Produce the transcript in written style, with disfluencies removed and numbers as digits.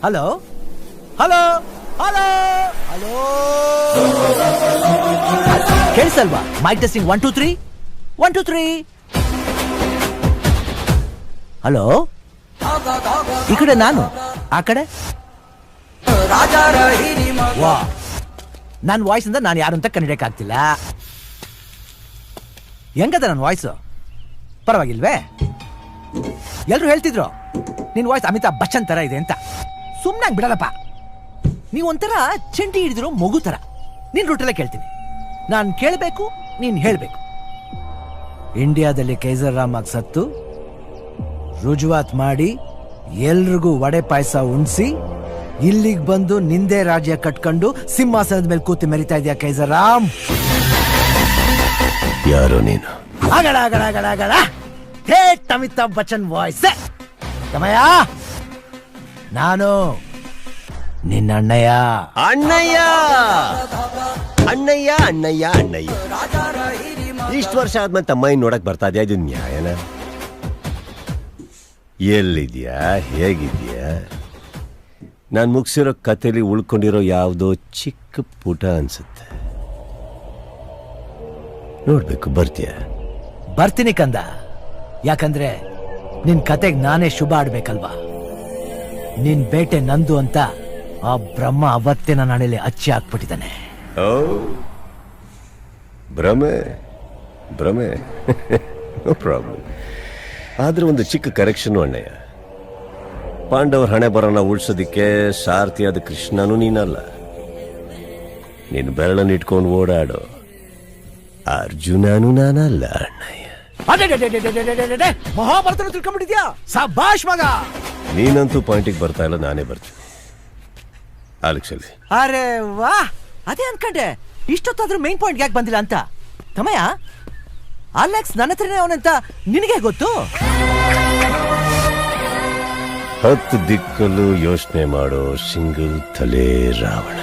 Hello hello hello hello, ಕೇಳಿಸಲ್ವಾ? Mic testing 1 2 3 1 2 3. Hello, ಈ ಕಡೆ ನಾನು, ಆ ಕಡೆ ವಾ. ನನ್ನ ವಾಯ್ಸ್ ಇಂದ ನಾನು ಯಾರು ಅಂತ ಕಂಡಿಡಿಯಕ್ಕಾಗ್ತಿಲ್ಲ. ಹೆಂಗದ ನನ್ನ ವಾಯ್ಸು? ಪರವಾಗಿಲ್ವೇ? ಎಲ್ರು ಹೇಳ್ತಿದ್ರು ನಿನ್ ವಾಯ್ಸ್ ಅಮಿತಾಬ್ ಬಚ್ಚನ್ ತರ ಇದೆ ಅಂತ. ಸುಮ್ನಾಗ್ ಬಿಡಲ್ಲಪ್ಪ. ನೀವು ಒಂಥರ ಚಂಡಿ ಹಿಡಿದಿರೋ ಮಗು ತರ. ನಿನ್ ರೂಟಲ್ಲೇ ಕೇಳ್ತೀನಿ. ನಾನು ಕೇಳಬೇಕು, ನೀನ್ ಹೇಳ್ಬೇಕು. ಇಂಡಿಯಾದಲ್ಲಿ ಕೈಸರ್ ರಾಮಾಗ್ ಸತ್ತು ರುಜುವಾತ್ ಮಾಡಿ ಎಲ್ರಿಗೂ ವಡೆ ಪಾಯಸ ಉಣ್ಸಿ ಇಲ್ಲಿಗೆ ಬಂದು ನಿಂದೆ ರಾಜ್ಯ ಕಟ್ಕೊಂಡು ಸಿಂಹಾಸನದ ಮೇಲೆ ಕೂತಿ ಮೆರಿತಾ ಇದೆಯಾ ಕೈಸರ್ ರಾಮ್? ಯಾರೋ ನೀನು? ಆಗಡ ಆಗಡ ಆಗಡ ಆಗಡ ಹೇ ಅಮಿತಾಬ್ ಬಚ್ಚನ್ ವಾಯ್ಸ್. ತಮಯ್ಯ, ನಾನು ನಿನ್ನ ಅಣ್ಣಯ್ಯ. ಅಣ್ಣಯ್ಯ ಅಣ್ಣಯ್ಯ ಅಣ್ಣಯ್ಯ ಅಣ್ಣಯ್ಯ. ಇಷ್ಟು ವರ್ಷ ಆದ್ಮೇಲೆ ತಮ್ಮಯ್ಯ ನೋಡಕ್ ಬರ್ತಾ ಇದೆಯಾ? ಇದು ನ್ಯಾಯನ? ಎಲ್ಲಿದ್ಯಾ? ಹೇಗಿದ್ಯಾ? ನಾನು ಮುಗಿಸಿರೋ ಕಥೆಲಿ ಉಳ್ಕೊಂಡಿರೋ ಯಾವುದೋ ಚಿಕ್ಕ ಪುಟ ಅನ್ಸುತ್ತೆ. ನೋಡ್ಬೇಕು, ಬರ್ತೀಯ? ಬರ್ತೀನಿ ಕಂದ. ಯಾಕಂದ್ರೆ ನಿನ್ ಕತೆಗ್ ನಾನೇ ಶುಭ ಆಡ್ಬೇಕಲ್ವಾ? ನಿನ್ ಬೇಟೆ ನಂದು ಅಂತ ಆ ಬ್ರಹ್ಮ ಅವತ್ತೇ ನನ್ನ ಹಣೆಯಲ್ಲಿ ಅಚ್ಚಿ ಹಾಕ್ಬಿಟ್ಟಿದ್ದಾನೆ. ಓ, ಭ್ರಮೆ ಭ್ರಮೆ. No problem. ಆದ್ರೆ ಒಂದು ಚಿಕ್ಕ ಕರೆಕ್ಷನ್ ಅಣ್ಣಯ್ಯ. ಪಾಂಡವರ ಹಣೆ ಬರೋಣ ಉಳ್ಸೋದಿಕ್ಕೆ ಸಾರಥಿಯಾದ ಕೃಷ್ಣನೂ ನೀನಲ್ಲ. ನೀನು ಬೆರಳನ್ನು ಇಟ್ಕೊಂಡು ಓಡಾಡೋ ಅರ್ಜುನನೂ ನಾನಲ್ಲ ಅಣ್ಣಯ್ಯ. ಮಹಾಭಾರತ ತಿಳ್ಕೊಂಡ್ಬಿಟ್ಟಿದ್ಯಾ? ಸಭಾಷ್ ಮಗ. ನೀನಂತೂ ಪಾಯಿಂಟಿಗೆ ಬರ್ತಾ ಇಲ್ಲ, ನಾನೇ ಬರ್ತೀನಿ. ಆಲಕ್ಸಲ್ಲಿ. ಅರೆ ವಾ, ಅದೇ ಅನ್ಕಂಡೆ ಇಷ್ಟೊತ್ತಾದ್ರೂ ಮೈನ್ ಪಾಯಿಂಟ್ ಯಾಕೆ ಬಂದಿಲ್ಲ ಅಂತ. ತಮಯ್ಯ, ಅಲೆಕ್ಸ್ ನನ್ನ ಹತ್ರನೇ ಅವನಂತ ನಿನಗೆ ಗೊತ್ತು? 10 ದಿಕ್ಕಲ್ಲೂ ಯೋಚನೆ ಮಾಡೋ ಸಿಂಗಲ್ ತಲೆ ರಾವಣ.